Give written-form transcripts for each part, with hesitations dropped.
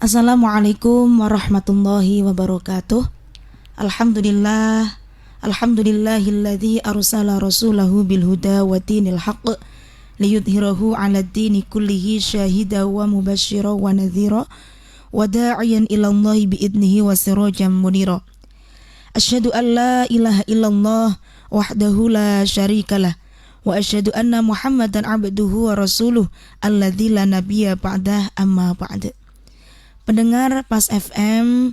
Assalamualaikum warahmatullahi wabarakatuh. Alhamdulillah, alhamdulillahilladzi arsala rasulahu bil huda wa dinil haqq liyudhhirahu 'alad dini kullihi syahida wa mubasysyiran wa nadhira wa da'iyan ila Allah bi idnihi wa sirajan munira. Asyhadu an la ilaha illallah wahdahu la syarikalah wa asyhadu anna Muhammadan 'abduhu wa rasuluh alladzi la nabiyya ba'dah amma ba'd. Pendengar Pas FM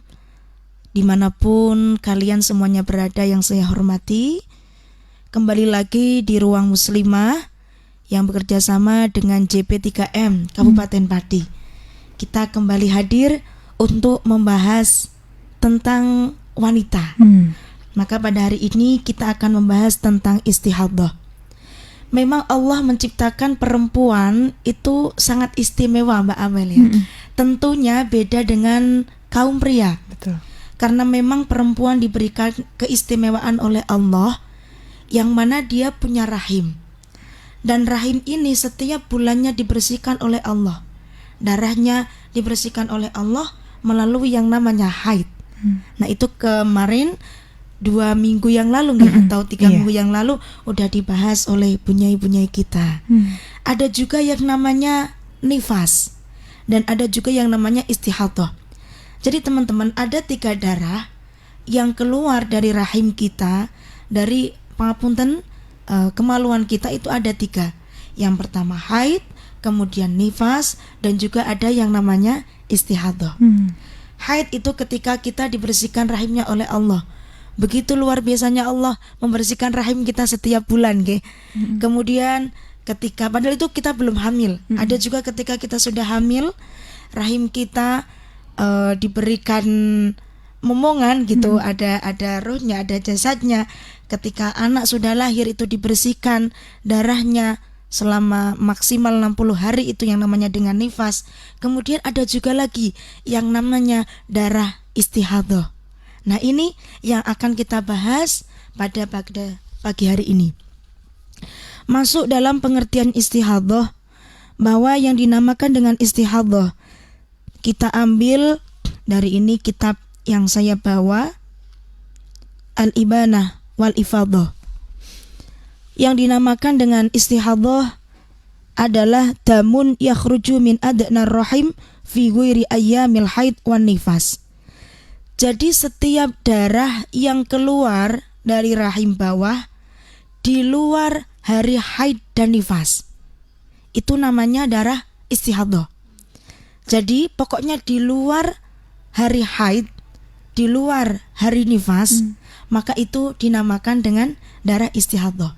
dimanapun kalian semuanya berada yang saya hormati, kembali lagi di Ruang Muslimah yang bekerja sama dengan JP3M Kabupaten Pati. Kita kembali hadir untuk membahas tentang wanita. Maka pada hari ini kita akan membahas tentang istihadhah. Memang Allah menciptakan perempuan itu sangat istimewa, Mbak Amel ya. Tentunya beda dengan kaum pria. Betul. Karena memang perempuan diberikan keistimewaan oleh Allah yang mana dia punya rahim. Dan rahim ini setiap bulannya dibersihkan oleh Allah. Darahnya dibersihkan oleh Allah melalui yang namanya haid. Nah itu kemarin 2 minggu yang lalu atau 3 minggu yang lalu udah dibahas oleh bunyai-bunyai kita. Ada juga yang namanya nifas dan ada juga yang namanya istihadhah. Jadi teman-teman, ada 3 darah yang keluar dari rahim kita, dari pangapunten kemaluan kita itu ada 3. Yang pertama haid, kemudian nifas, dan juga ada yang namanya istihadhah. Haid itu ketika kita dibersihkan rahimnya oleh Allah. Begitu luar biasanya Allah membersihkan rahim kita setiap bulan, Kemudian ketika padahal itu kita belum hamil. Ada juga ketika kita sudah hamil, rahim kita diberikan momongan gitu, ada rohnya, ada jasadnya. Ketika anak sudah lahir itu dibersihkan darahnya selama maksimal 60 hari, itu yang namanya dengan nifas. Kemudian ada juga lagi yang namanya darah istihadhah. Nah ini yang akan kita bahas pada pagi hari ini. Masuk dalam pengertian istihadhah, bahwa yang dinamakan dengan istihadhah kita ambil dari ini kitab yang saya bawa, Al-Ibanah wal Ifadhah. Yang dinamakan dengan istihadhah adalah damun yakhruju min adnar rahim fi ghairi ayyamil haid wan nifas. Jadi setiap darah yang keluar dari rahim bawah di luar hari haid dan nifas, itu namanya darah istihadhah. Jadi pokoknya di luar hari haid, di luar hari nifas, maka itu dinamakan dengan darah istihadhah.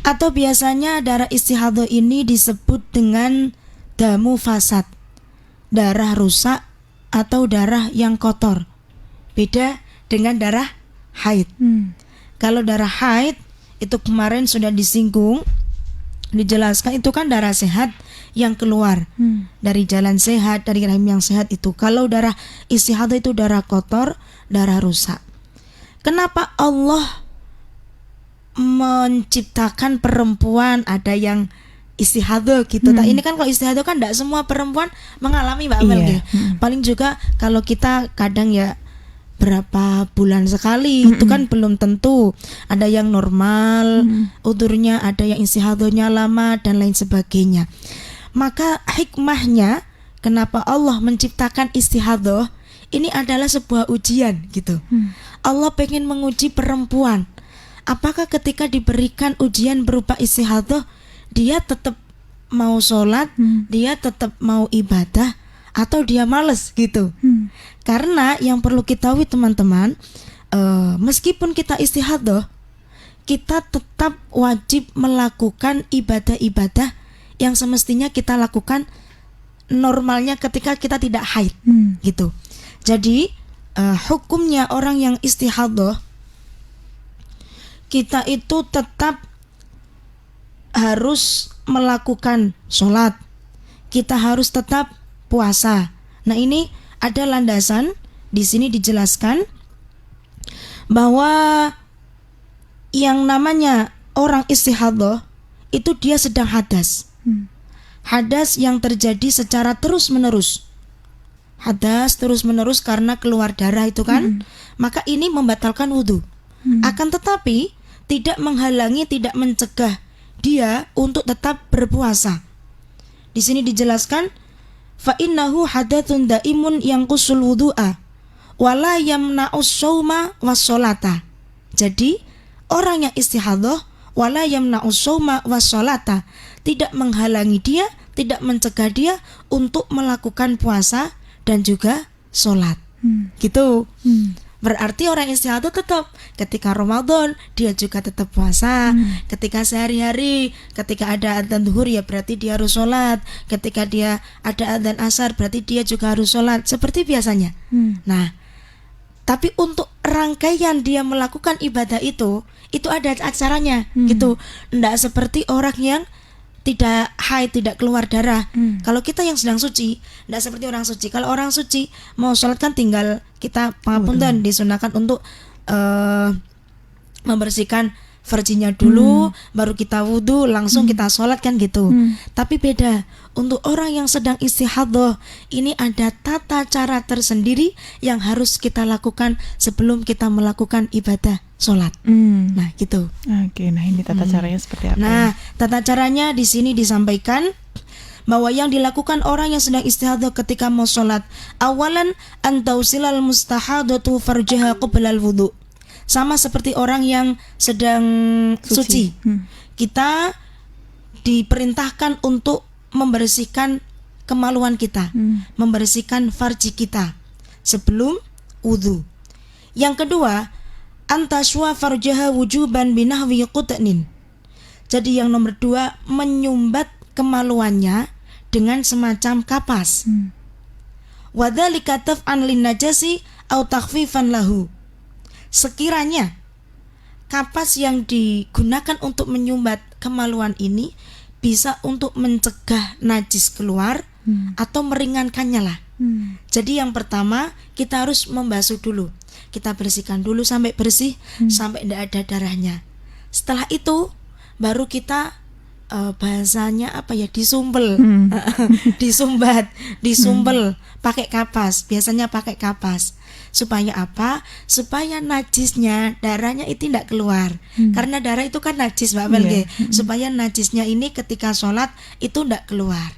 Atau biasanya darah istihadhah ini disebut dengan damu fasad, darah rusak atau darah yang kotor. Beda dengan darah haid. Kalau darah haid itu kemarin sudah disinggung, dijelaskan, itu kan darah sehat yang keluar dari jalan sehat, dari rahim yang sehat itu. Kalau darah istihadhah itu darah kotor, darah rusak. Kenapa Allah menciptakan perempuan ada yang istihadhah gitu? Ini kan kalau istihadhah kan tidak semua perempuan mengalami, Mbak Amel. Paling juga kalau kita kadang ya berapa bulan sekali, itu kan belum tentu. Ada yang normal udurnya, ada yang istihadhahnya lama dan lain sebagainya. Maka hikmahnya kenapa Allah menciptakan istihadhah ini adalah sebuah ujian gitu. Allah pengen menguji perempuan. Apakah ketika diberikan ujian berupa istihadhah, dia tetap mau sholat, dia tetap mau ibadah, atau dia males gitu. Karena yang perlu kita tahu teman-teman, meskipun kita istihadhah, kita tetap wajib melakukan ibadah-ibadah yang semestinya kita lakukan normalnya ketika kita tidak haid gitu. Jadi hukumnya orang yang istihadhah, kita itu tetap harus melakukan sholat, kita harus tetap puasa. Nah ini ada landasan di sini dijelaskan bahwa yang namanya orang istihadhah itu dia sedang hadas. Hadas yang terjadi secara terus menerus. hadas terus-menerus karena keluar darah itu kan, maka ini membatalkan wudhu. Akan tetapi tidak menghalangi, tidak mencegah dia untuk tetap berpuasa. Di sini dijelaskan, fa innahu hadatsun daimun yanqusul wudhu'a wala yamna'us shauma was sholata. Jadi orang yang istihadhah wala yamna'us shauma was sholata, tidak menghalangi dia, tidak mencegah dia untuk melakukan puasa dan juga sholat. Gitu. Berarti orang istihadhah tetap ketika Ramadan dia juga tetap puasa. Ketika sehari-hari, ketika ada adzan zuhur ya berarti dia harus sholat. Ketika dia ada adzan asar berarti dia juga harus sholat seperti biasanya. Nah, tapi untuk rangkaian dia melakukan ibadah itu ada acaranya gitu. Nggak seperti orang yang tidak haid, tidak keluar darah. Kalau kita yang sedang suci, tidak seperti orang suci. Kalau orang suci mau sholat kan tinggal kita pangapunten, disunahkan untuk membersihkan farjinya dulu, baru kita wudhu, langsung kita sholat kan gitu. Tapi beda, untuk orang yang sedang istihadhah, ini ada tata cara tersendiri yang harus kita lakukan sebelum kita melakukan ibadah sholat. Nah gitu. Oke, nah ini tata caranya seperti apa? Nah, tata caranya di sini disampaikan bahwa yang dilakukan orang yang sedang istihadhah ketika mau sholat, awalan antausilal mustahadatu farjaha qoblal wudhu. Sama seperti orang yang sedang suci. Kita diperintahkan untuk membersihkan kemaluan kita, membersihkan farji kita sebelum wudhu. Yang kedua, antashwa farjaha wujuban binahwi qutnin. Jadi yang nomor 2, menyumbat kemaluannya dengan semacam kapas. Wadzalika taf'an lin najasi au takhfifan lahu. Sekiranya kapas yang digunakan untuk menyumbat kemaluan ini bisa untuk mencegah najis keluar atau meringankannya lah. Jadi yang pertama kita harus membasuh dulu. Kita bersihkan dulu sampai bersih, sampai tidak ada darahnya. Setelah itu baru kita bahasanya apa ya, disumbel, disumbel pakai kapas. Biasanya pakai kapas. Supaya apa? Supaya najisnya, darahnya itu tidak keluar. Karena darah itu kan najis, Mbak Melge. Supaya najisnya ini ketika sholat itu tidak keluar.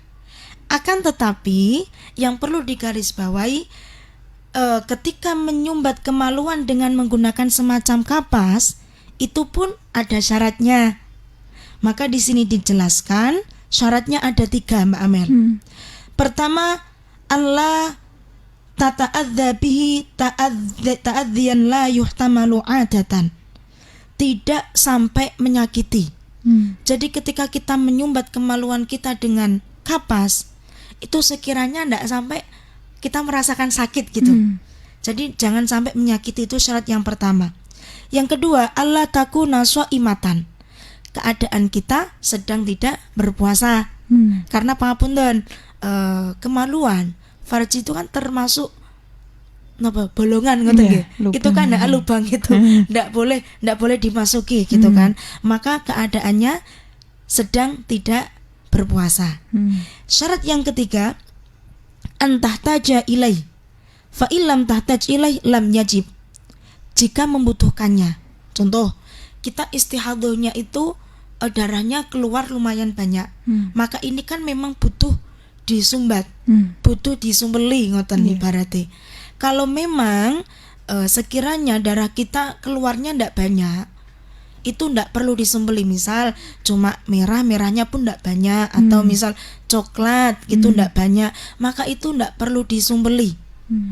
Akan tetapi yang perlu digarisbawahi, ketika menyumbat kemaluan dengan menggunakan semacam kapas, itu pun ada syaratnya. Maka di sini dijelaskan syaratnya ada 3, Mbak Amel. Pertama, Allah tata'adza bihi ta'adziyan la yuhtamalu adatan. Tidak sampai menyakiti. Jadi ketika kita menyumbat kemaluan kita dengan kapas, itu sekiranya tidak sampai kita merasakan sakit gitu. Jadi jangan sampai menyakiti, itu syarat yang pertama. Yang kedua, Allah takuna shaimatan. Keadaan kita sedang tidak berpuasa. Karena pangapunten, kemaluan farji itu kan termasuk bolongan ngoten nggih. Itu kan ndak lubang gitu. Ndak boleh dimasuki gitu kan. Maka keadaannya sedang tidak berpuasa. Syarat yang ketiga, antahtaja ilai fa illam tahtaj ilai lam yajib. Jika membutuhkannya. Contoh, kita istihadhahnya itu darahnya keluar lumayan banyak. Maka ini kan memang butuh disumbat, butuh disumbeli ngoten ibaratnya. Kalau memang sekiranya darah kita keluarnya ndak banyak, itu ndak perlu disumbeli. Misal cuma merahnya pun ndak banyak, atau misal coklat gitu ndak banyak, maka itu ndak perlu disumbeli,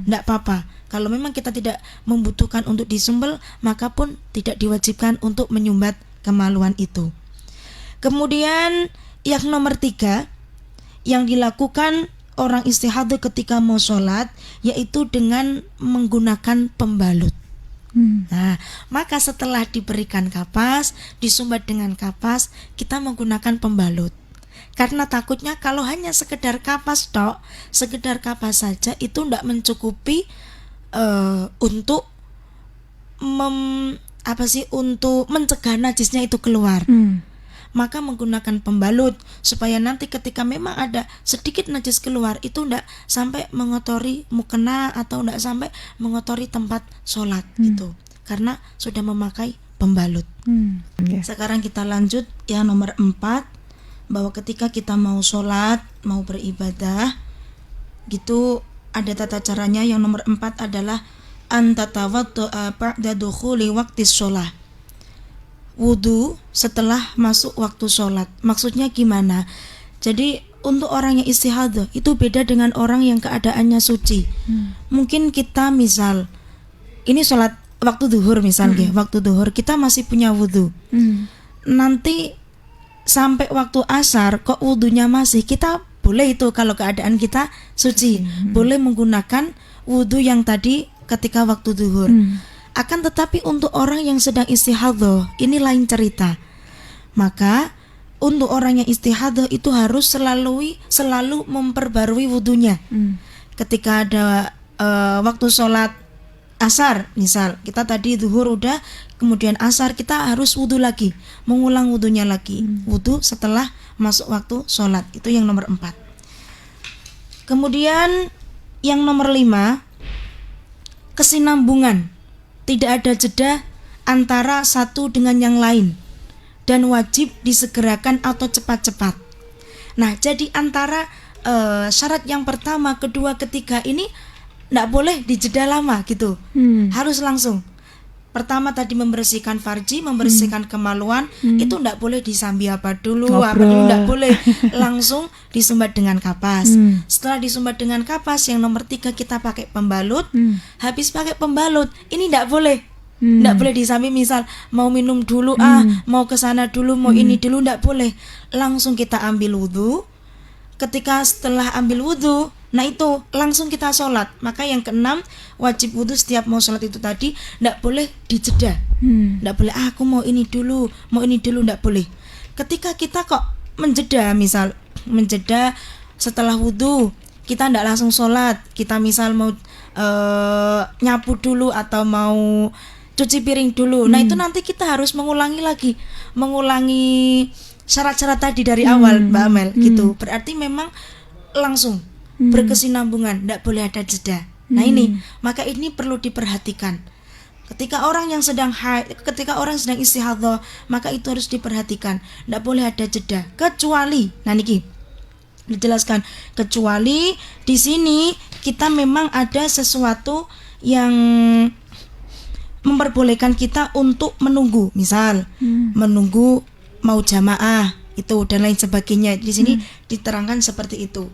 ndak apa-apa. Kalau memang kita tidak membutuhkan untuk disumbel, maka pun tidak diwajibkan untuk menyumbat kemaluan itu. Kemudian yang nomor 3 yang dilakukan orang istihadhah ketika mau sholat, yaitu dengan menggunakan pembalut. Nah, maka setelah diberikan kapas, disumbat dengan kapas, kita menggunakan pembalut. Karena takutnya kalau hanya sekedar kapas tok, sekedar kapas saja itu tidak mencukupi untuk untuk mencegah najisnya itu keluar. maka menggunakan pembalut supaya nanti ketika memang ada sedikit najis keluar itu tidak sampai mengotori mukena atau tidak sampai mengotori tempat sholat gitu, karena sudah memakai pembalut. Sekarang kita lanjut yang nomor 4, bahwa ketika kita mau sholat, mau beribadah gitu, ada tata caranya. Yang nomor 4 adalah antatawaddu'a ba'da dukhuli waqtis sholah, wudu setelah masuk waktu sholat. Maksudnya gimana? Jadi untuk orang yang istihadah itu beda dengan orang yang keadaannya suci. Mungkin kita misal ini sholat waktu duhur misalnya, waktu duhur kita masih punya wudu. Nanti sampai waktu asar kok wudunya masih, kita boleh itu kalau keadaan kita suci, boleh menggunakan wudu yang tadi ketika waktu duhur. Akan tetapi untuk orang yang sedang istihadah ini lain cerita. Maka untuk orang yang istihadah itu harus selalu memperbarui wudunya. Ketika ada waktu sholat asar, misal kita tadi zuhur udah, kemudian asar, kita harus wudu lagi, mengulang wudunya lagi. Wudu setelah masuk waktu sholat, itu yang nomor 4. Kemudian yang nomor 5, kesinambungan. Tidak ada jeda antara satu dengan yang lain dan wajib disegerakan atau cepat-cepat. Nah, jadi antara syarat yang pertama, kedua, ketiga ini tidak boleh dijeda lama gitu. Harus langsung. Pertama tadi membersihkan farji, membersihkan kemaluan, itu tidak boleh disambi apa dulu, tidak boleh. Langsung disumbat dengan kapas. Setelah disumbat dengan kapas, yang nomor 3 kita pakai pembalut. Habis pakai pembalut, ini tidak boleh. Tidak boleh disambi, misal mau minum dulu, mau ke sana dulu, mau ini dulu, tidak boleh. Langsung kita ambil wudu. Ketika setelah ambil wudu, nah itu langsung kita sholat. Maka yang ke-6, wajib wudu setiap mau sholat itu tadi tidak boleh dijeda. Tidak boleh aku mau ini dulu, tidak boleh. Ketika kita kok menjeda, misal menjeda setelah wudu, kita tidak langsung sholat, kita misal mau nyapu dulu atau mau cuci piring dulu. Nah itu nanti kita harus mengulangi syarat-syarat tadi dari awal, Mbak Amel gitu. Berarti memang langsung berkesinambungan, tidak boleh ada jeda. Nah ini, maka ini perlu diperhatikan. Ketika orang yang sedang haid, ketika orang sedang istihadah, maka itu harus diperhatikan. Tidak boleh ada jeda, kecuali, nah niki dijelaskan, kecuali di sini kita memang ada sesuatu yang memperbolehkan kita untuk menunggu, misal menunggu mau jamaah itu dan lain sebagainya. Di sini diterangkan seperti itu.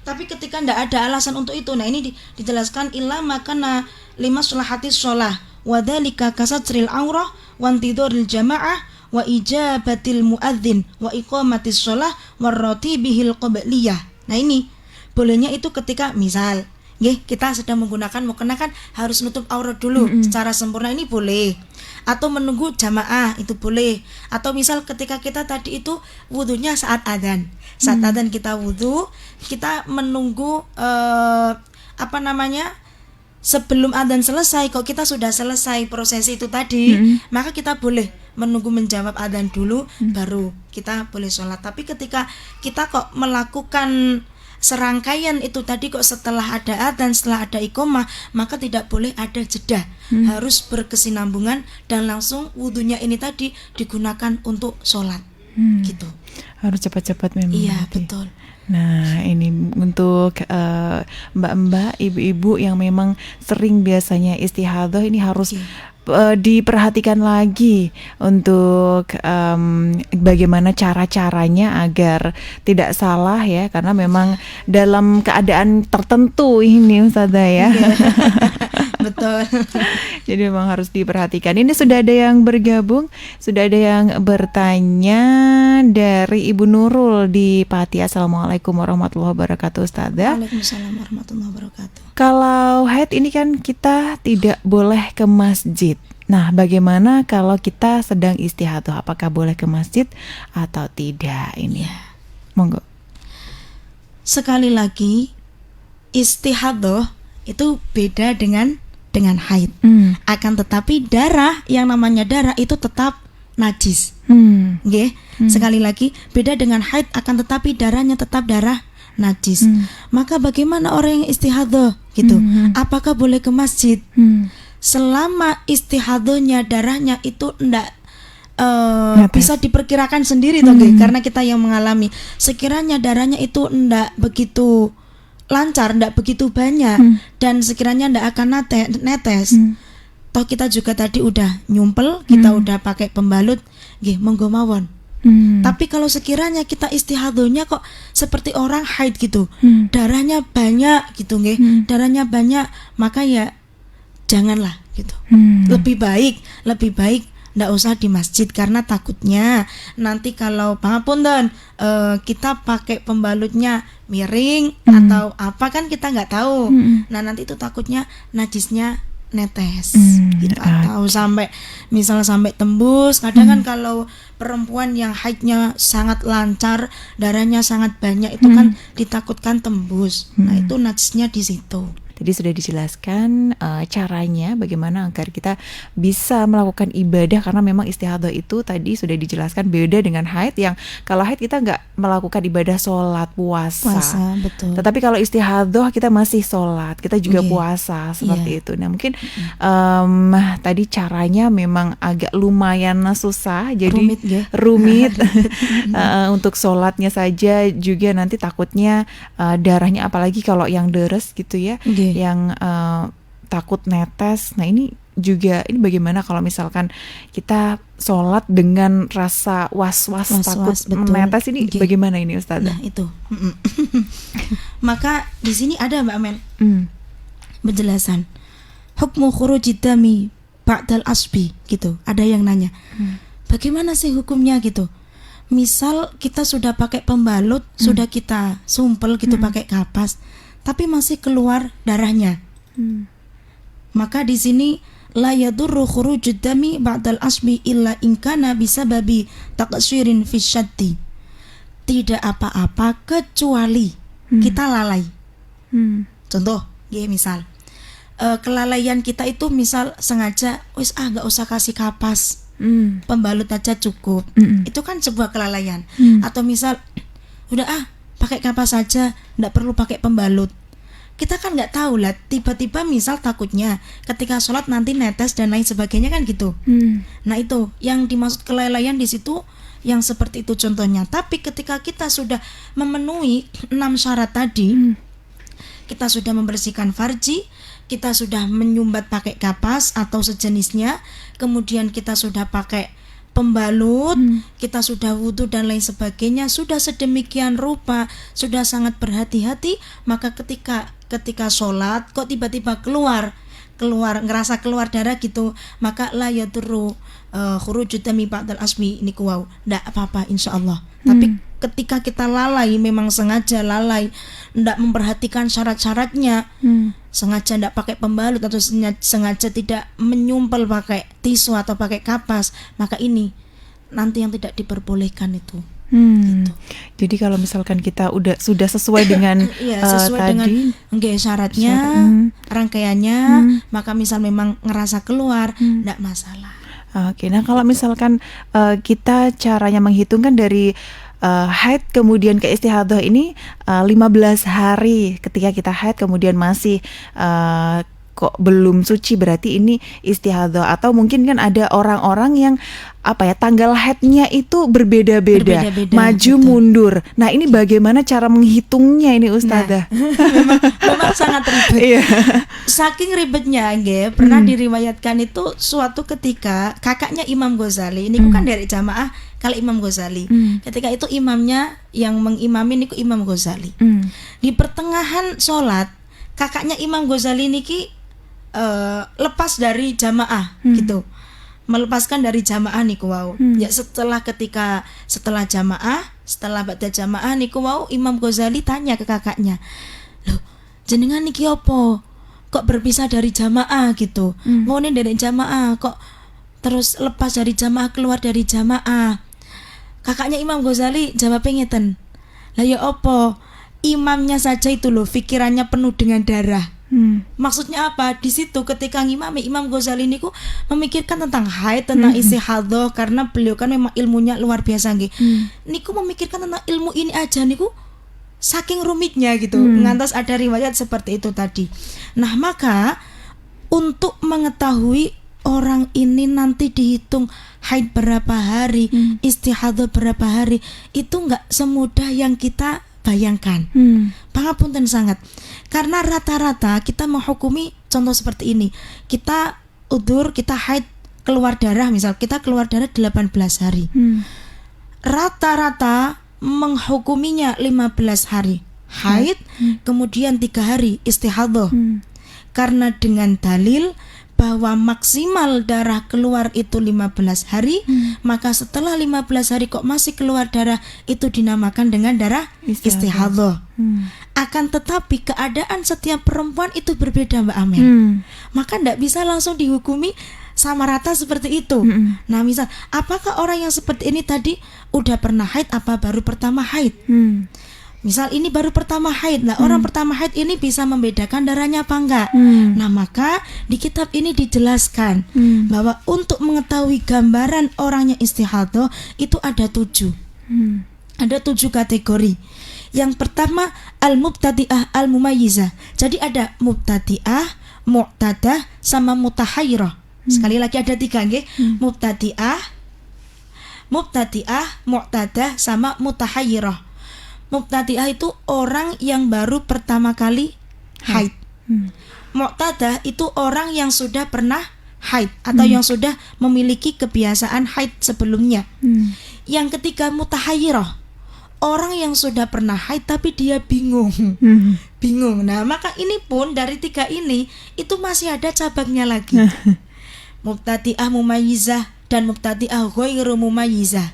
Tapi ketika tidak ada alasan untuk itu, nah ini dijelaskan illa makana lima sulahatis sholah wadhalika kasatril aurah wantidoril jamaah wa ijabatil muadzin wa iqamatis sholah warroti bihil qobliyah. Nah ini bolehnya itu ketika misal kita sedang menggunakan mukena kan harus nutup aurat dulu secara sempurna, ini boleh. Atau menunggu jamaah itu boleh. Atau misal ketika kita tadi itu wudunya saat adzan. Saat adzan kita wudu, kita menunggu sebelum adzan selesai, kalau kita sudah selesai prosesi itu tadi, maka kita boleh menunggu menjawab adzan dulu, baru kita boleh sholat. Tapi ketika kita kok melakukan serangkaian itu tadi kok setelah ada adzan, setelah ada iqomah, maka tidak boleh ada jeda, harus berkesinambungan dan langsung wudunya ini tadi digunakan untuk sholat, gitu. Harus cepat-cepat memang. Iya, berarti. betul. Nah ini untuk mbak-mbak, ibu-ibu yang memang sering biasanya istihadah, ini harus diperhatikan lagi untuk bagaimana cara-caranya agar tidak salah ya, karena memang dalam keadaan tertentu ini Ustazah ya. Betul. Jadi memang harus diperhatikan. Ini sudah ada yang bergabung, sudah ada yang bertanya dari Ibu Nurul di Pati. Assalamualaikum warahmatullahi wabarakatuh Ustazah. Waalaikumsalam warahmatullahi wabarakatuh. Kalau haid ini kan kita tidak boleh ke masjid. Nah, bagaimana kalau kita sedang istihadah? Apakah boleh ke masjid atau tidak ini? Monggo. Sekali lagi, istihadah itu beda dengan haid. Akan tetapi darah, yang namanya darah itu tetap najis. Hmm. Nggih. Sekali lagi, beda dengan haid akan tetapi darahnya tetap darah najis. Maka bagaimana orang yang istihadhah gitu? Apakah boleh ke masjid? Selama istihadhahnya darahnya itu ndak bisa diperkirakan sendiri toh, nggih, karena kita yang mengalami. Sekiranya darahnya itu ndak begitu lancar, ndak begitu banyak, dan sekiranya ndak akan netes. Toh kita juga tadi udah nyumpel, kita udah pakai pembalut, nggih, monggo mawon. Tapi kalau sekiranya kita istihadhahnya kok seperti orang haid gitu, darahnya banyak gitu, nggih, darahnya banyak, maka ya janganlah gitu. Lebih baik ndak usah di masjid, karena takutnya nanti kalau pangapunten kita pakai pembalutnya miring atau apa kan kita nggak tahu. Nah nanti itu takutnya najisnya netes gitu, atau sampai misal sampai tembus. Kadang kan kalau perempuan yang haidnya sangat lancar, darahnya sangat banyak, itu kan ditakutkan tembus. Nah itu najisnya di situ. Tadi sudah dijelaskan caranya bagaimana agar kita bisa melakukan ibadah, karena memang istihadhah itu tadi sudah dijelaskan beda dengan haid, yang kalau haid kita nggak melakukan ibadah sholat, puasa, betul. Tetapi kalau istihadhah kita masih sholat, kita juga puasa seperti itu. Nah mungkin tadi caranya memang agak lumayan susah, jadi rumit. Untuk sholatnya saja juga nanti takutnya darahnya, apalagi kalau yang deres gitu ya, yang takut netes. Nah ini bagaimana kalau misalkan kita sholat dengan rasa was-was takut netes, ini bagaimana ini Ustazah? Nah itu maka di sini ada Mbak Men penjelasan hukmu khurujid dami ba'dal asbi gitu. Ada yang nanya bagaimana sih hukumnya gitu. Misal kita sudah pakai pembalut, sudah kita sumpel gitu pakai kapas, tapi masih keluar darahnya. Maka di sini la yadurru khurujud dami ba'dal asbi illa in kana bisababi taqsyirin fi syaddi. Tidak apa-apa kecuali kita lalai. Contoh, misal kelalaian kita itu misal sengaja enggak usah kasih kapas. Pembalut aja cukup. Itu kan sebuah kelalaian. Atau misal udah pakai kapas saja, enggak perlu pakai pembalut. Kita kan nggak tahu lah, tiba-tiba misal takutnya ketika sholat nanti netes dan lain sebagainya kan gitu. Nah itu yang dimaksud kelalaian di situ, yang seperti itu contohnya. Tapi ketika kita sudah memenuhi 6 syarat tadi, kita sudah membersihkan farji, kita sudah menyumbat pakai kapas atau sejenisnya, kemudian kita sudah pakai pembalut, kita sudah wudhu dan lain sebagainya, sudah sedemikian rupa, sudah sangat berhati-hati, maka ketika sholat kok tiba-tiba keluar ngerasa keluar darah gitu, maka la yadurru khurujud dami ba'dal asmi ini kuwau, ndak apa-apa insyaallah. Tapi ketika kita lalai, memang sengaja lalai, ndak memperhatikan syarat-syaratnya, sengaja ndak pakai pembalut atau sengaja tidak menyumpel pakai tisu atau pakai kapas, maka ini nanti yang tidak diperbolehkan itu. Gitu. Jadi kalau misalkan kita sudah sesuai dengan sesuai tadi dengan syaratnya, rangkaiannya, maka misal memang ngerasa keluar, ndak masalah. Oke, nah kalau misalkan kita caranya menghitungkan dari haid kemudian ke istihadhah ini 15 hari, ketika kita haid kemudian masih kok belum suci, berarti ini istihadhah. Atau mungkin kan ada orang-orang yang tanggal haidnya itu berbeda-beda, maju betul. Mundur. Nah ini bagaimana cara menghitungnya ini Ustazah? Memang sangat ribet. Saking ribetnya, pernah diriwayatkan itu suatu ketika kakaknya Imam Ghazali, ini kan dari jamaah kalau Imam Ghazali. Ketika itu imamnya yang mengimami niku Imam Ghazali. Di pertengahan sholat, kakaknya Imam Ghazali niki lepas dari jamaah gitu, melepaskan dari jamaah niku wau. Ya setelah ba'da jamaah niku wau, Imam Ghazali tanya ke kakaknya, loh jenengan niki opo kok berpisah dari jamaah gitu, mau nih dari jamaah kok terus lepas dari jamaah, keluar dari jamaah. Kakaknya Imam Ghazali jawabnya ngeten, lah ya opo, imamnya saja itu loh pikirannya penuh dengan darah. Maksudnya apa? Di situ ketika ngimami Imam Ghazali niku memikirkan tentang haid, tentang istihadhah, karena beliau kan memang ilmunya luar biasa nggih. Niku memikirkan tentang ilmu ini aja niku saking rumitnya gitu. Ngantos ada riwayat seperti itu tadi. Nah, maka untuk mengetahui orang ini nanti dihitung haid berapa hari, istihadhah berapa hari, itu nggak semudah yang kita bayangkan. Pangapunten sangat. Karena rata-rata kita menghukumi contoh seperti ini. Kita udur, kita haid, keluar darah, misal kita keluar darah 18 hari. Rata-rata menghukuminya 15 hari haid, kemudian 3 hari istihadhah. Karena dengan dalil bahwa maksimal darah keluar itu 15 hari, maka setelah 15 hari kok masih keluar darah, itu dinamakan dengan darah istihadhah. Akan tetapi keadaan setiap perempuan itu berbeda, Mbak Amel. Maka tidak bisa langsung dihukumi sama rata seperti itu. Nah, misal apakah orang yang seperti ini tadi udah pernah haid apa baru pertama haid? Misal ini baru pertama haid, lah orang pertama haid ini bisa membedakan darahnya apa enggak? Nah, maka di kitab ini dijelaskan bahwa untuk mengetahui gambaran orangnya istihadhah itu ada 7. Ada 7 kategori. Yang pertama al-mubtadi'ah al-mumayyizah. Jadi ada mubtadi'ah, mu'tadah, sama mutahayyirah. Sekali lagi ada 3 nggih. Mubtadi'ah, mu'tadah, sama mutahayyirah. Mubtadi'ah itu orang yang baru pertama kali haid. Mu'tadah itu orang yang sudah pernah haid atau yang sudah memiliki kebiasaan haid sebelumnya. Yang ketiga mutahayyirah, orang yang sudah pernah haid tapi dia bingung. Nah, maka ini pun dari 3 ini itu masih ada cabangnya lagi. Mubtadi'ah mumayyizah dan mubtadi'ah ghairu mumayyizah.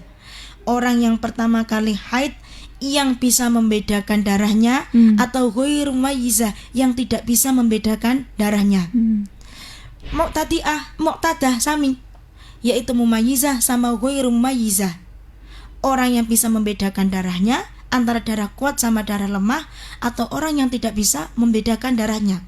Orang yang pertama kali haid yang bisa membedakan darahnya, atau ghairu mumayyizah yang tidak bisa membedakan darahnya. Mu'tadah sami, yaitu mumayyizah sama ghairu mumayyizah. Orang yang bisa membedakan darahnya antara darah kuat sama darah lemah, atau orang yang tidak bisa membedakan darahnya.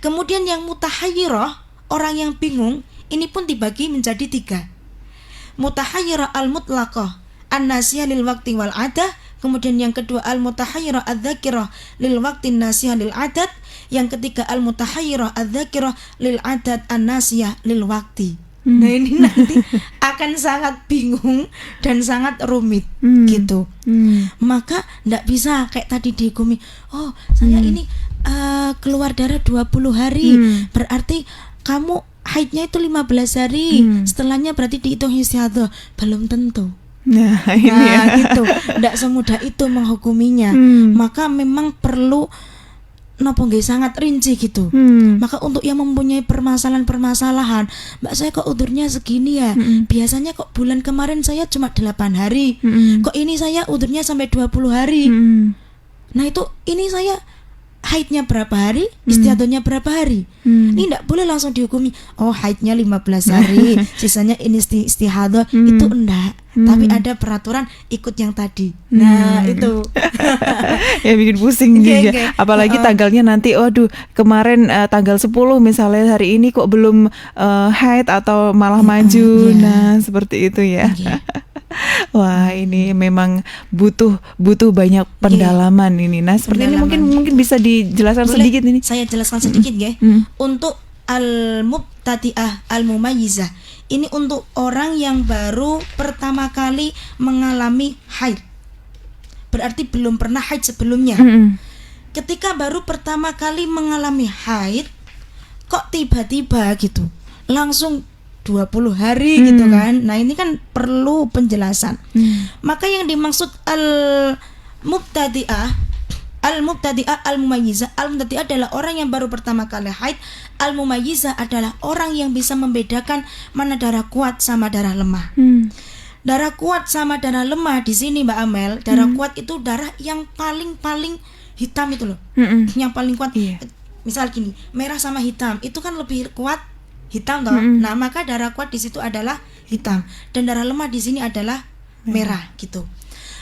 Kemudian yang mutahayyirah, orang yang bingung, ini pun dibagi menjadi 3. Mutahayyirah al-mutlaqah an-nasiyah lil waqti wal adah. Kemudian yang kedua al-mutahayyirah adz-dzakirah lil waqti an-nasiyah lil adad. Yang ketiga al-mutahayyirah adz-dzakirah lil adad an-nasiyah lil waqti. Nah, ini nanti akan sangat bingung dan sangat rumit gitu. Maka ndak bisa kayak tadi dihukumi, oh saya ini keluar darah 20 hari, berarti kamu haidnya itu 15 hari, setelahnya berarti dihitung istihadhah. Belum tentu. Nah, gitu. Ndak semudah itu menghukuminya. Maka memang perlu nopo nggih sangat rinci gitu. Maka untuk yang mempunyai permasalahan-permasalahan, Mbak saya kok udurnya segini ya, biasanya kok bulan kemarin saya cuma 8 hari, kok ini saya udurnya sampai 20 hari. Nah, itu ini saya haidnya berapa hari, istihadhahnya berapa hari. Ini tidak boleh langsung dihukumi, oh haidnya 15 hari, sisanya ini istihadhah. Itu enggak. Tapi ada peraturan ikut yang tadi. Nah, itu. Ya bikin pusing juga. Apalagi tanggalnya nanti, waduh, kemarin tanggal 10 misalnya, hari ini kok belum haid atau malah maju. Nah, seperti itu ya. Wah, ini memang butuh banyak pendalaman ini. Nah, seperti ini mungkin bisa dijelaskan sedikit ini. Saya jelaskan sedikit ya. Untuk al-mubtadi'ah al-mumayyizah, ini untuk orang yang baru pertama kali mengalami haid. Berarti belum pernah haid sebelumnya. Ketika baru pertama kali mengalami haid, kok tiba-tiba gitu langsung 20 hari gitu kan. Nah, ini kan perlu penjelasan. Maka yang dimaksud al-mubtadi'ah al-mumayyizah, al-mubtadi'ah adalah orang yang baru pertama kali haid. Al-mumayyizah adalah orang yang bisa membedakan mana darah kuat sama darah lemah. Darah kuat sama darah lemah di sini, Mbak Amel, darah kuat itu darah yang paling hitam itu loh. Yang paling kuat. Misal gini, merah sama hitam itu kan lebih kuat hitam toh. Nah, maka darah kuat di situ adalah hitam dan darah lemah di sini adalah merah gitu.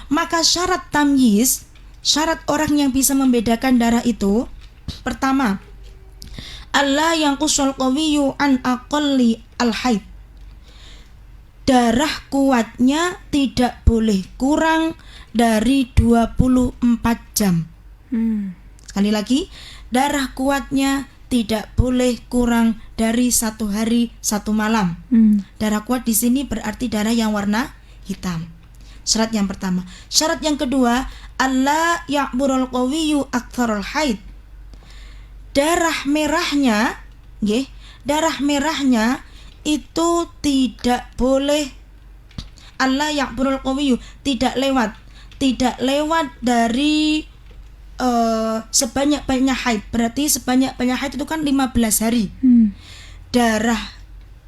Maka syarat tamyiz, syarat orang yang bisa membedakan darah itu, pertama, alla yanqusul qawiyyu an aqalli al-haid. Darah kuatnya tidak boleh kurang dari 24 jam. Sekali lagi, darah kuatnya tidak boleh kurang dari 1 hari 1 malam. Darah kuat di sini berarti darah yang warna hitam. Syarat yang pertama. Syarat yang kedua, alla ya'burul qawiyyu aktsarul haid. Darah merahnya, darah merahnya itu tidak boleh, alla ya'burul qawiyyu, tidak lewat dari sebanyak-banyak haid. Berarti sebanyak-banyak haid itu kan 15 hari. Darah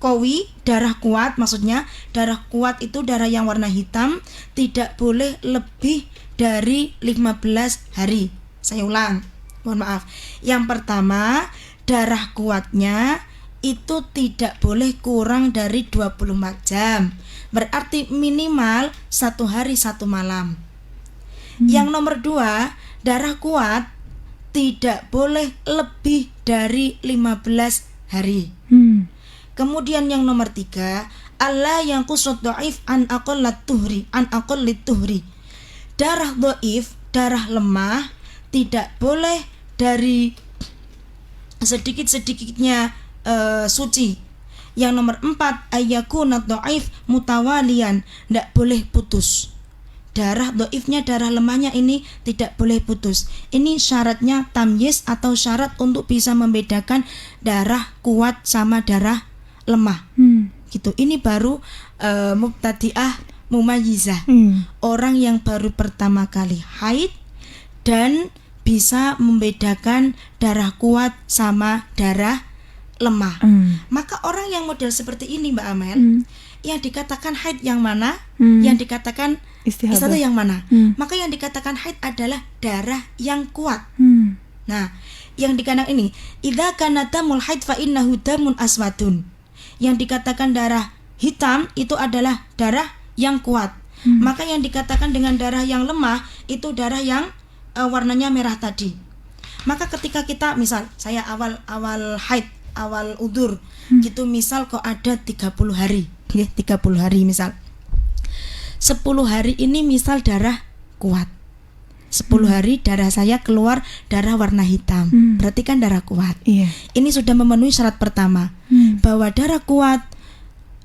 qawi, darah kuat, maksudnya darah kuat itu darah yang warna hitam, tidak boleh lebih dari 15 hari. Saya ulang, mohon maaf. Yang pertama, darah kuatnya itu tidak boleh kurang dari 24 jam. Berarti minimal 1 hari 1 malam. Yang nomor 2, darah kuat tidak boleh lebih dari 15 hari. Kemudian yang nomor 3, alla yanqusud dhaif an aqallit tuhri. Darah dhaif, darah lemah tidak boleh dari sedikit-sedikitnya suci. Yang nomor 4, ayyakuna dhaif mutawalian, tidak boleh putus. Darah dhaifnya, darah lemahnya ini tidak boleh putus. Ini syaratnya tamyiz atau syarat untuk bisa membedakan darah kuat sama darah lemah. Gitu. Ini baru mubtadi'ah mumayyizah. Orang yang baru pertama kali haid dan bisa membedakan darah kuat sama darah lemah. Maka orang yang model seperti ini, Mbak Amel, yang dikatakan haid yang mana? Yang dikatakan istihadah yang mana? Maka yang dikatakan haid adalah darah yang kuat. Nah, yang dikatakan ini, idza kana damul haid fa innahu damun aswadun. Yang dikatakan darah hitam itu adalah darah yang kuat. Maka yang dikatakan dengan darah yang lemah itu darah yang warnanya merah tadi. Maka ketika kita, misal saya awal haid, awal udur, gitu, misal kok ada 30 hari, 30 hari misal. 10 hari ini misal darah kuat. 10 hari darah saya keluar darah warna hitam. Berarti kan darah kuat. Ini sudah memenuhi syarat pertama, bahwa darah kuat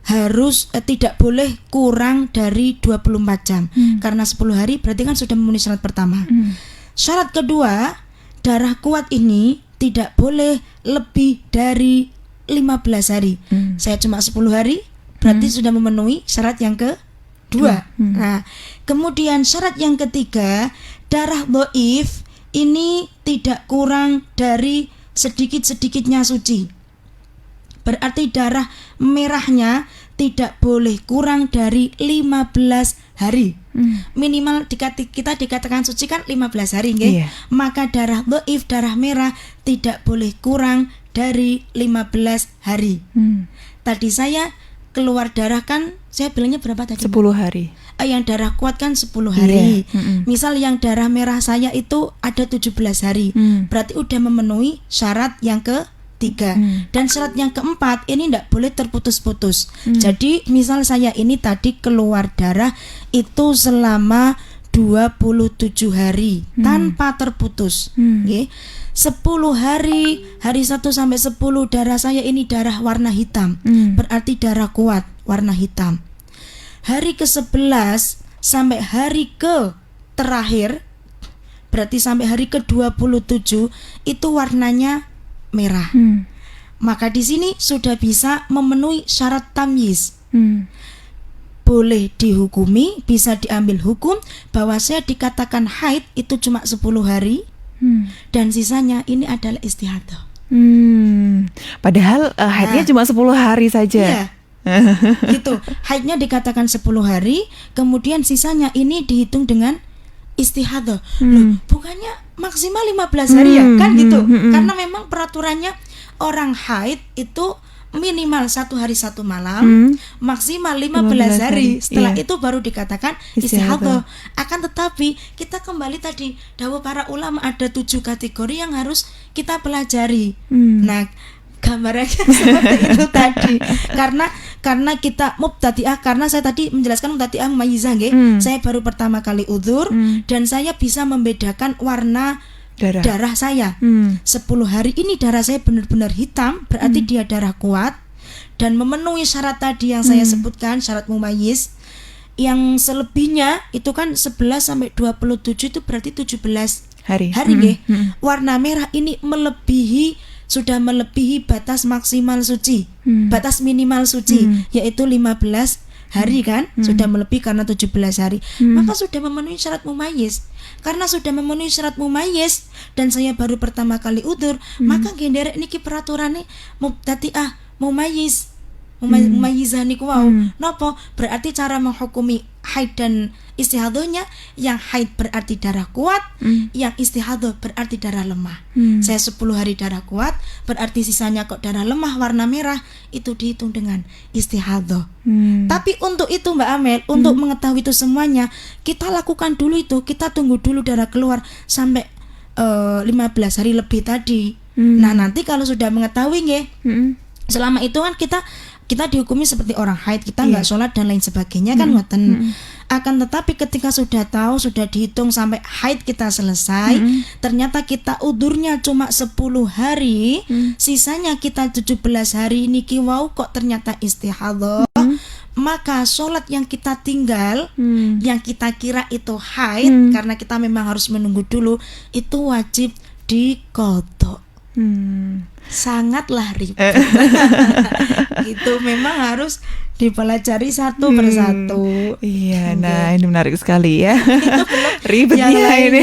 harus tidak boleh kurang dari 24 jam. Karena 10 hari berarti kan sudah memenuhi syarat pertama. Syarat kedua, darah kuat ini tidak boleh lebih dari 15 hari. Saya cuma 10 hari, berarti sudah memenuhi syarat yang kedua. Nah, kemudian syarat yang ketiga, darah dhaif ini tidak kurang dari sedikit-sedikitnya suci. Berarti darah merahnya tidak boleh kurang dari 15 hari. Minimal kita dikatakan suci kan 15 hari, maka darah dhaif, darah merah tidak boleh kurang dari 15 hari. Tadi saya keluar darah kan, saya bilangnya berapa tadi? 10 hari. Yang darah kuat kan 10 hari. Misal yang darah merah saya itu ada 17 hari. Berarti udah memenuhi syarat yang ketiga. Dan syarat yang keempat ini tidak boleh terputus-putus. Jadi misal saya ini tadi keluar darah itu selama 27 hari tanpa terputus. 10 hari, hari 1 sampai 10 darah saya ini darah warna hitam. Berarti darah kuat warna hitam. Hari ke-11 sampai hari ke terakhir, berarti sampai hari ke-27 itu warnanya merah. Maka di sini sudah bisa memenuhi syarat tamyiz. Boleh dihukumi, bisa diambil hukum bahwa saya dikatakan haid itu cuma 10 hari dan sisanya ini adalah istihadah. Padahal haidnya cuma 10 hari saja. Iya. Gitu. Haidnya dikatakan 10 hari, kemudian sisanya ini dihitung dengan istihadah. Loh, bukannya maksimal 15 hari ya? Kan gitu. Karena memang peraturannya orang haid itu minimal 1 hari 1 malam, maksimal 15 hari. Setelah itu baru dikatakan istihadah. Akan tetapi kita kembali tadi, dawuh para ulama ada 7 kategori yang harus kita pelajari. Nah, gambarannya seperti itu tadi. Karena kita mubtadi'ah, karena saya tadi menjelaskan mubtadi'ah mumayyizah nggih. Saya baru pertama kali udzur dan saya bisa membedakan warna darah saya. 10 hari ini darah saya benar-benar hitam, berarti dia darah kuat dan memenuhi syarat tadi yang saya sebutkan, syarat mumayyiz. Yang selebihnya itu kan 11 sampai 27 itu berarti 17 hari nggih. Warna merah ini sudah melebihi batas maksimal suci, batas minimal suci, yaitu 15 hari kan, sudah melebihi karena 17 hari. Maka sudah memenuhi syarat mumayyiz. Karena sudah memenuhi syarat mumayyiz dan saya baru pertama kali udzur, maka genderek niki peraturannya mubtadi'ah mumayyiz. Mumayyizah niku wau. Napa? Berarti cara menghukumi haid dan istihadahnya, yang haid berarti darah kuat, yang istihadah berarti darah lemah. Saya 10 hari darah kuat, berarti sisanya kok darah lemah warna merah, itu dihitung dengan istihadah. Tapi untuk itu Mbak Amel, untuk mengetahui itu semuanya, kita lakukan dulu itu, kita tunggu dulu darah keluar sampai 15 hari lebih tadi. Nah, nanti kalau sudah mengetahui nggih, selama itu kan kita dihukumi seperti orang haid, kita nggak sholat dan lain sebagainya kan ngoten. Akan tetapi ketika sudah tahu, sudah dihitung sampai haid kita selesai, ternyata kita udurnya cuma 10 hari, sisanya kita 17 hari niki wau kok ternyata istihadah, maka sholat yang kita tinggal, yang kita kira itu haid, karena kita memang harus menunggu dulu, itu wajib diqadha. Sangatlah ribet. Gitu, memang harus dipelajari satu persatu. Iya, nah ini menarik sekali ya. Ribetnya ini.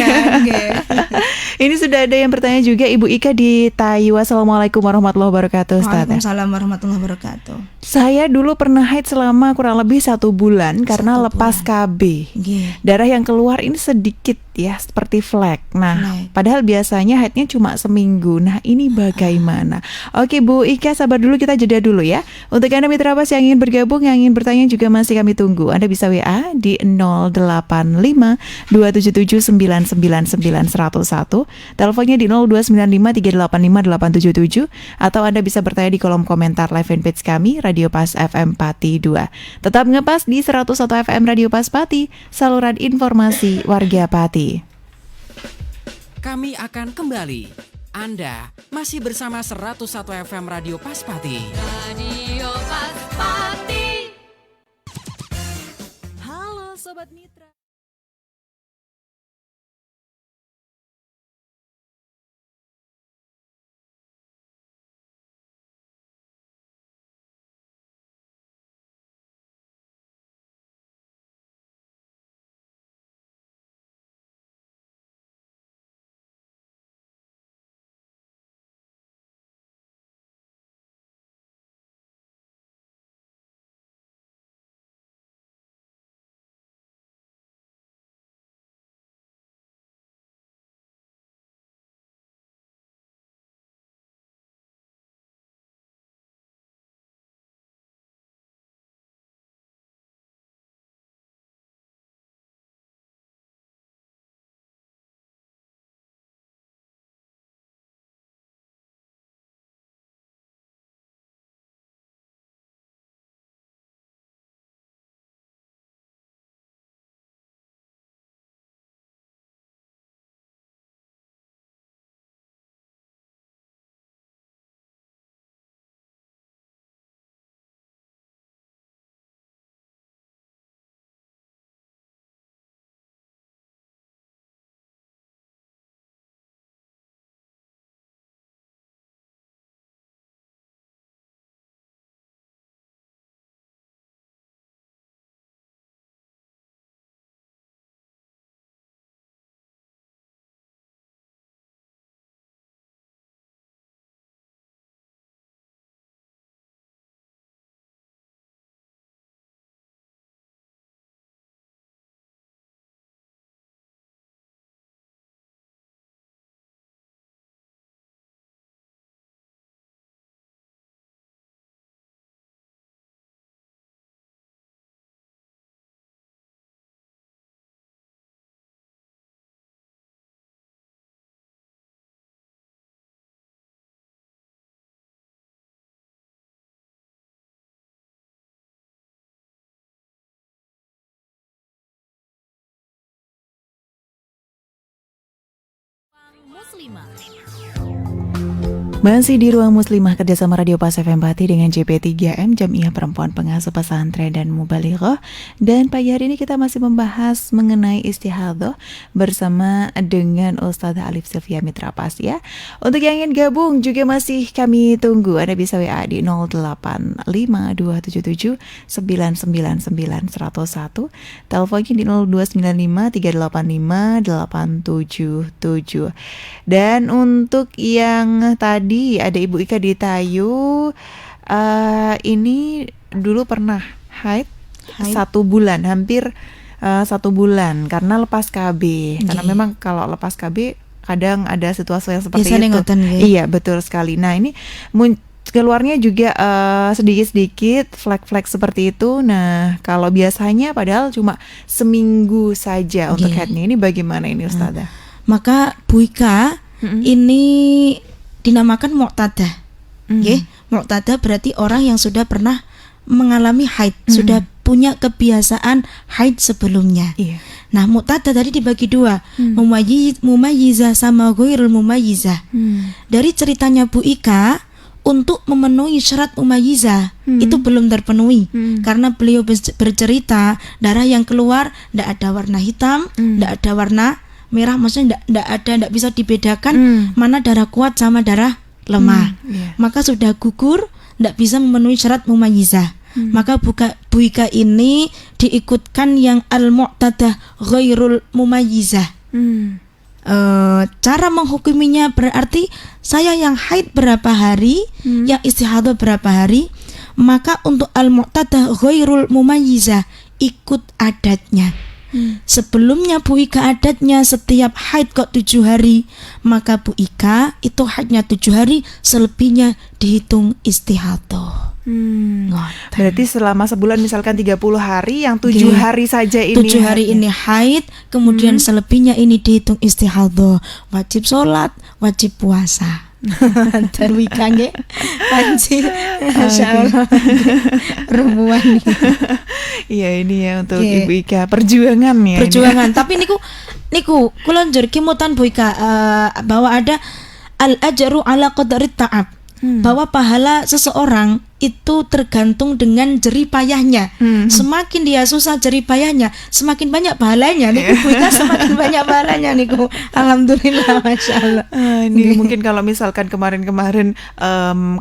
Ini sudah ada yang bertanya juga, Ibu Ika di Taiwan. Assalamualaikum warahmatullahi wabarakatuh. Waalaikumsalam warahmatullahi wabarakatuh. Saya dulu pernah haid selama kurang lebih 1 bulan karena lepas KB. Darah yang keluar ini sedikit ya, seperti flek. Nah, padahal biasanya haidnya cuma seminggu. Nah, ini bagaimana? Oke Bu Ika, sabar dulu, kita jeda dulu ya. Untuk Anda mitra Pas yang ingin bergabung, yang ingin bertanya juga masih kami tunggu. Anda bisa WA di 085 277 999 101, teleponnya di 0295 385 877, atau Anda bisa bertanya di kolom komentar live fanpage kami Radio Pas FM Pati 2. Tetap ngepas di 101 FM Radio Pas Pati, saluran informasi warga Pati. Kami akan kembali. Anda masih bersama 101 FM Radio Pas Pati. Radio Pas Pati. Halo Sobat Mitra. Muslimah. Masih di Ruang Muslimah kerjasama Radio Pas FM Pati dengan JP3M, Jamiah Perempuan Pengasuh Pesantren dan Mubalighah. Dan pagi hari ini kita masih membahas mengenai istighatsah bersama dengan Ustazah Alif Sylvia Mitra Pas ya. Untuk yang ingin gabung juga masih kami tunggu. Anda bisa WA di 085277999101, teleponnya di 0295385877. Dan untuk yang tadi ada Ibu Ika di Tayu, ini dulu pernah haid 1 bulan, hampir 1 bulan karena lepas KB. Karena memang kalau lepas KB kadang ada situasi yang seperti itu. Ngoten, iya, betul sekali. Nah, ini keluarnya juga sedikit-sedikit flek-flek seperti itu. Nah, kalau biasanya padahal cuma seminggu saja untuk haidnya. Ini bagaimana ini Ustazah? Maka Bu Ika ini dinamakan mu'tadah. Mu'tadah berarti orang yang sudah pernah mengalami haid, sudah punya kebiasaan haid sebelumnya. Nah, mu'tadah tadi dibagi 2, mumayyizah sama ghairul mumayyizah. Dari ceritanya Bu Ika, untuk memenuhi syarat mumayyizah itu belum terpenuhi, karena beliau bercerita darah yang keluar tidak ada warna hitam, tidak ada warna merah, maksudnya tidak bisa dibedakan mana darah kuat sama darah lemah. Maka sudah gugur, tidak bisa memenuhi syarat mumayyizah. Maka Bu Ika ini diikutkan yang al-mu'tadah ghairul mumayyizah. Cara menghukuminya berarti saya yang haid berapa hari, yang istihadhah berapa hari. Maka untuk al-mu'tadah ghairul mumayyizah ikut adatnya. Sebelumnya Bu Ika adatnya setiap haid kok 7 hari, maka Bu Ika itu haidnya 7 hari, selebihnya dihitung istihadhah. Berarti selama sebulan misalkan 30 hari, yang 7 hari saja ini 7 hari ini haid, kemudian selebihnya ini dihitung istihadhah. Wajib sholat, wajib puasa. Dan Wika nggih panci masyaallah remuan. Iya, ini ya untuk Ibu Ika perjuangan ya. Perjuangan. Tapi niku kula njur kimutan Bu Ika bahwa ada al-ajru ala qadri ta'ab. Bahwa pahala seseorang itu tergantung dengan jerih payahnya. Semakin dia susah jerih payahnya, semakin banyak pahalanya. Niku Bu Ika semakin banyak pahalanya niku. Alhamdulillah, masya Allah. Ini mungkin kalau misalkan kemarin-kemarin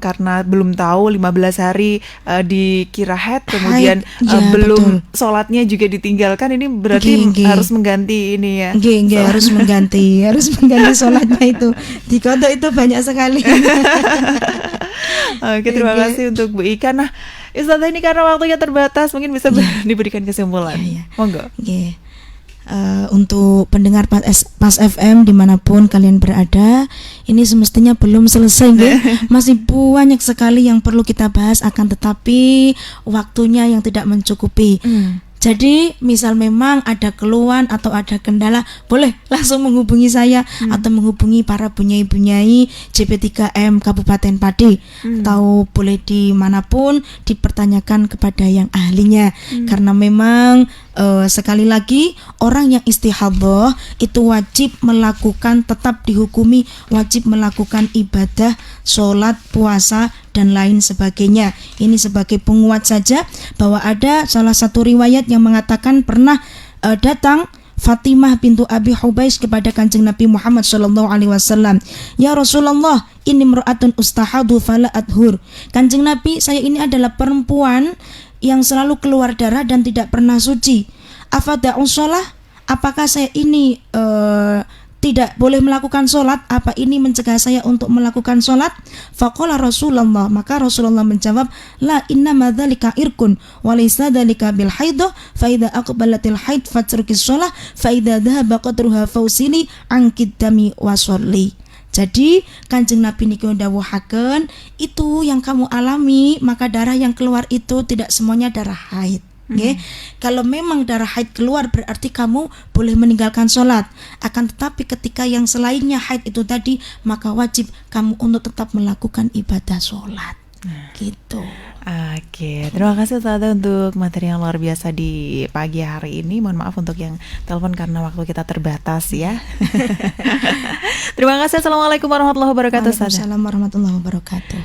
karena belum tahu 15 hari dikira haid, kemudian belum sholatnya juga ditinggalkan, ini berarti harus mengganti ini ya. Harus mengganti sholatnya itu. Di kodok itu banyak sekali. Oke, terima kasih untuk Bu Ika. Nah, Ustazah, ini karena waktunya terbatas, mungkin bisa diberikan kesimpulan. Monggo. Untuk pendengar Pas FM dimanapun kalian berada, ini semestinya belum selesai masih banyak sekali yang perlu kita bahas, akan tetapi waktunya yang tidak mencukupi. Jadi misal memang ada keluhan atau ada kendala, boleh langsung menghubungi saya atau menghubungi para bunyai-bunyai JP3M Kabupaten Pati, atau boleh dimanapun dipertanyakan kepada yang ahlinya. Karena memang sekali lagi orang yang istihadhah itu wajib melakukan, tetap dihukumi wajib melakukan ibadah, sholat, puasa dan lain sebagainya. Ini sebagai penguat saja bahwa ada salah satu riwayat yang mengatakan pernah datang Fatimah bintu Abi Hubais kepada Kanjeng Nabi Muhammad SAW. Ya Rasulullah, ini imra'atun ustahadu fala adhur. Kanjeng Nabi, saya ini adalah perempuan yang selalu keluar darah dan tidak pernah suci. Afada'u sholah, apakah saya ini tidak boleh melakukan sholat? Apa ini mencegah saya untuk melakukan sholat? Faqala Rasulullah, maka Rasulullah menjawab, la innama dzalika irkun wa laysa dzalika bil haidah, fa idza aqbalatil haid fatrukis sholah, fa idza dhahaba qadruha fausili ankid dami wa sholli. Jadi Kanjeng Nabi niki ndawuhaken, itu yang kamu alami, maka darah yang keluar itu tidak semuanya darah haid. Kalau memang darah haid keluar berarti kamu boleh meninggalkan sholat. Akan tetapi ketika yang selainnya haid itu tadi, maka wajib kamu untuk tetap melakukan ibadah sholat. Gitu. Oke, terima kasih Ustazah untuk materi yang luar biasa di pagi hari ini. Mohon maaf untuk yang telepon karena waktu kita terbatas ya. Terima kasih. Assalamualaikum warahmatullahi wabarakatuh. Waalaikumsalam warahmatullahi wabarakatuh.